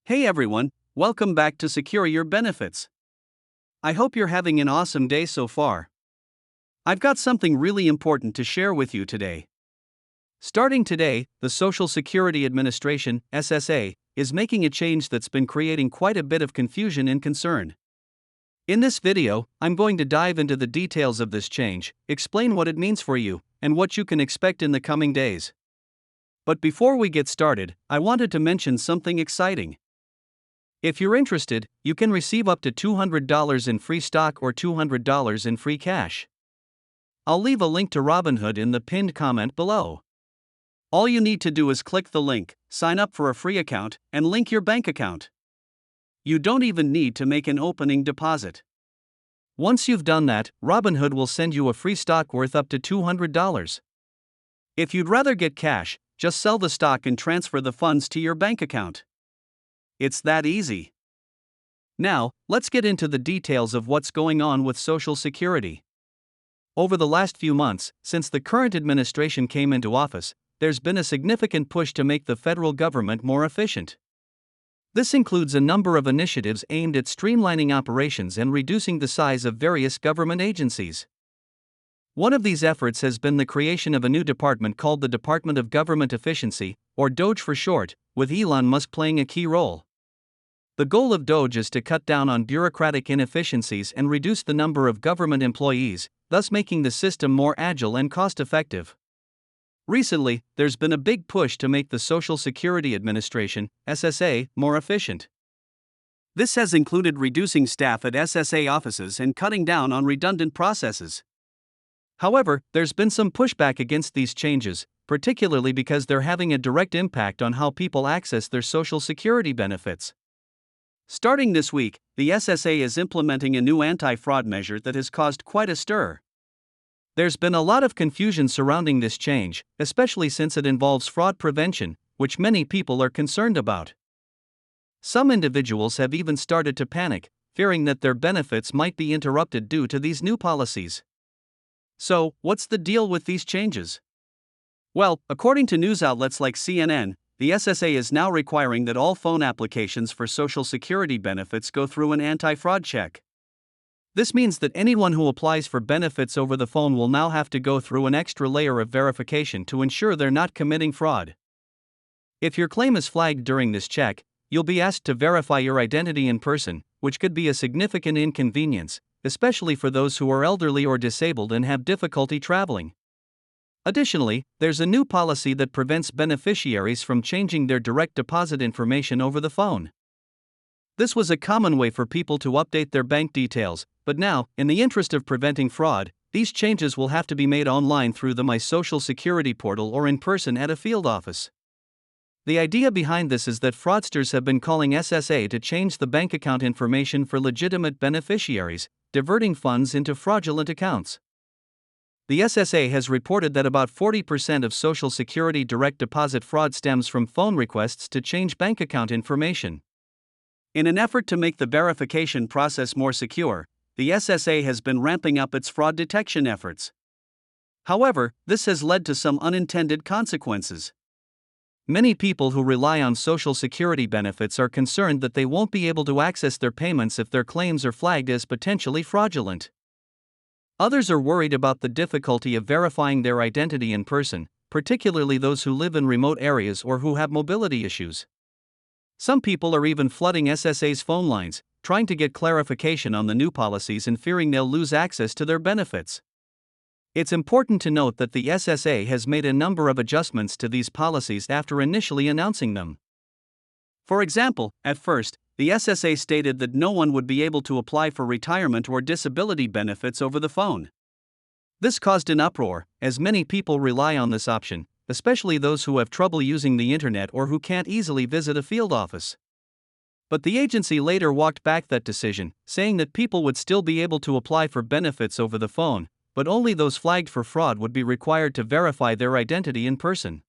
Hey everyone, welcome back to Secure Your Benefits. I hope you're having an awesome day so far. I've got something really important to share with you today. Starting today, the Social Security Administration, SSA, is making a change that's been creating quite a bit of confusion and concern. In this video, I'm going to dive into the details of this change, explain what it means for you, and what you can expect in the coming days. But before we get started, I wanted to mention something exciting. If you're interested, you can receive up to $200 in free stock or $200 in free cash. I'll leave a link to Robinhood in the pinned comment below. All you need to do is click the link, sign up for a free account, and link your bank account. You don't even need to make an opening deposit. Once you've done that, Robinhood will send you a free stock worth up to $200. If you'd rather get cash, just sell the stock and transfer the funds to your bank account. It's that easy. Now, let's get into the details of what's going on with Social Security. Over the last few months, since the current administration came into office, there's been a significant push to make the federal government more efficient. This includes a number of initiatives aimed at streamlining operations and reducing the size of various government agencies. One of these efforts has been the creation of a new department called the Department of Government Efficiency, or DOGE for short, with Elon Musk playing a key role. The goal of DOGE is to cut down on bureaucratic inefficiencies and reduce the number of government employees, thus making the system more agile and cost-effective. Recently, there's been a big push to make the Social Security Administration, SSA, more efficient. This has included reducing staff at SSA offices and cutting down on redundant processes. However, there's been some pushback against these changes, particularly because they're having a direct impact on how people access their Social Security benefits. Starting this week, the SSA is implementing a new anti-fraud measure that has caused quite a stir. There's been a lot of confusion surrounding this change, especially since it involves fraud prevention, which many people are concerned about. Some individuals have even started to panic, fearing that their benefits might be interrupted due to these new policies. So, what's the deal with these changes? Well, according to news outlets like CNN, the SSA is now requiring that all phone applications for Social Security benefits go through an anti-fraud check. This means that anyone who applies for benefits over the phone will now have to go through an extra layer of verification to ensure they're not committing fraud. If your claim is flagged during this check, you'll be asked to verify your identity in person, which could be a significant inconvenience, especially for those who are elderly or disabled and have difficulty traveling. Additionally, there's a new policy that prevents beneficiaries from changing their direct deposit information over the phone. This was a common way for people to update their bank details, but now, in the interest of preventing fraud, these changes will have to be made online through the My Social Security portal or in person at a field office. The idea behind this is that fraudsters have been calling SSA to change the bank account information for legitimate beneficiaries, diverting funds into fraudulent accounts. The SSA has reported that about 40% of Social Security direct deposit fraud stems from phone requests to change bank account information. In an effort to make the verification process more secure, the SSA has been ramping up its fraud detection efforts. However, this has led to some unintended consequences. Many people who rely on Social Security benefits are concerned that they won't be able to access their payments if their claims are flagged as potentially fraudulent. Others are worried about the difficulty of verifying their identity in person, particularly those who live in remote areas or who have mobility issues. Some people are even flooding SSA's phone lines, trying to get clarification on the new policies and fearing they'll lose access to their benefits. It's important to note that the SSA has made a number of adjustments to these policies after initially announcing them. For example, at first, the SSA stated that no one would be able to apply for retirement or disability benefits over the phone. This caused an uproar, as many people rely on this option, especially those who have trouble using the internet or who can't easily visit a field office. But the agency later walked back that decision, saying that people would still be able to apply for benefits over the phone, but only those flagged for fraud would be required to verify their identity in person.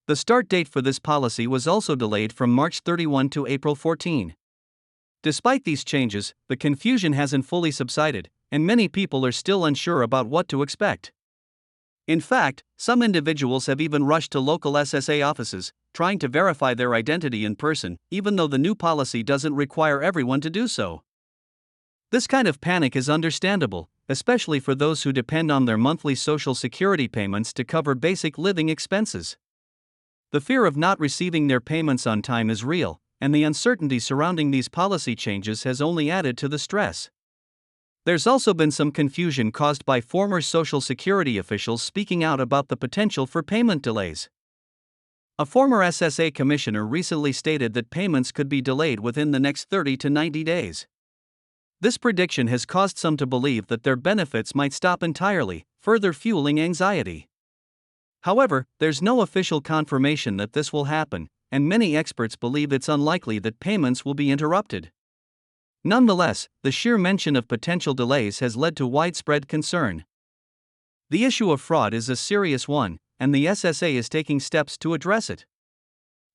The start date for this policy was also delayed from March 31 to April 14. Despite these changes, the confusion hasn't fully subsided, and many people are still unsure about what to expect. In fact, some individuals have even rushed to local SSA offices, trying to verify their identity in person, even though the new policy doesn't require everyone to do so. This kind of panic is understandable, especially for those who depend on their monthly Social Security payments to cover basic living expenses. The fear of not receiving their payments on time is real, and the uncertainty surrounding these policy changes has only added to the stress. There's also been some confusion caused by former Social Security officials speaking out about the potential for payment delays. A former SSA commissioner recently stated that payments could be delayed within the next 30 to 90 days. This prediction has caused some to believe that their benefits might stop entirely, further fueling anxiety. However, there's no official confirmation that this will happen, and many experts believe it's unlikely that payments will be interrupted. Nonetheless, the sheer mention of potential delays has led to widespread concern. The issue of fraud is a serious one, and the SSA is taking steps to address it.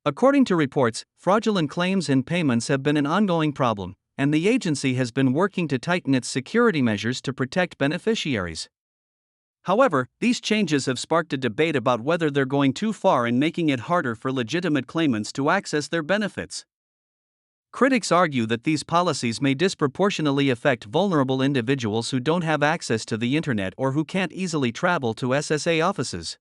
According to reports, fraudulent claims and payments have been an ongoing problem, and the agency has been working to tighten its security measures to protect beneficiaries. However, these changes have sparked a debate about whether they're going too far in making it harder for legitimate claimants to access their benefits. Critics argue that these policies may disproportionately affect vulnerable individuals who don't have access to the internet or who can't easily travel to SSA offices.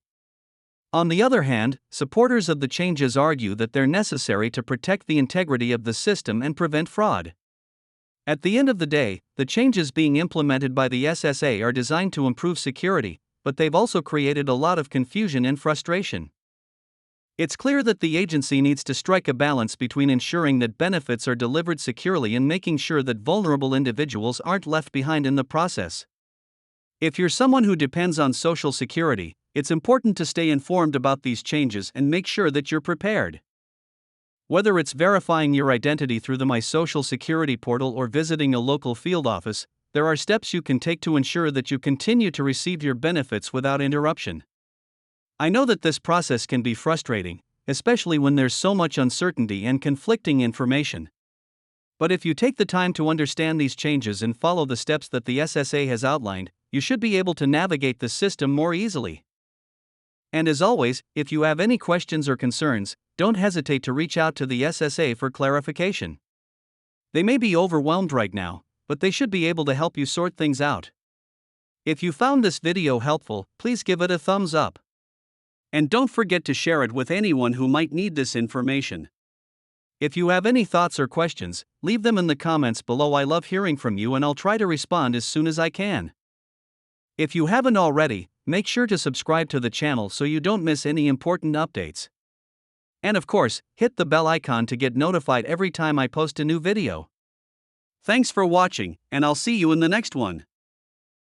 On the other hand, supporters of the changes argue that they're necessary to protect the integrity of the system and prevent fraud. At the end of the day, the changes being implemented by the SSA are designed to improve security, but they've also created a lot of confusion and frustration. It's clear that the agency needs to strike a balance between ensuring that benefits are delivered securely and making sure that vulnerable individuals aren't left behind in the process. If you're someone who depends on Social Security, it's important to stay informed about these changes and make sure that you're prepared. Whether it's verifying your identity through the My Social Security portal or visiting a local field office, there are steps you can take to ensure that you continue to receive your benefits without interruption. I know that this process can be frustrating, especially when there's so much uncertainty and conflicting information. But if you take the time to understand these changes and follow the steps that the SSA has outlined, you should be able to navigate the system more easily. And as always, if you have any questions or concerns, don't hesitate to reach out to the SSA for clarification. They may be overwhelmed right now, but they should be able to help you sort things out. If you found this video helpful, please give it a thumbs up. And don't forget to share it with anyone who might need this information. If you have any thoughts or questions, leave them in the comments below. I love hearing from you and I'll try to respond as soon as I can. If you haven't already, make sure to subscribe to the channel so you don't miss any important updates. And of course, hit the bell icon to get notified every time I post a new video. Thanks for watching, and I'll see you in the next one.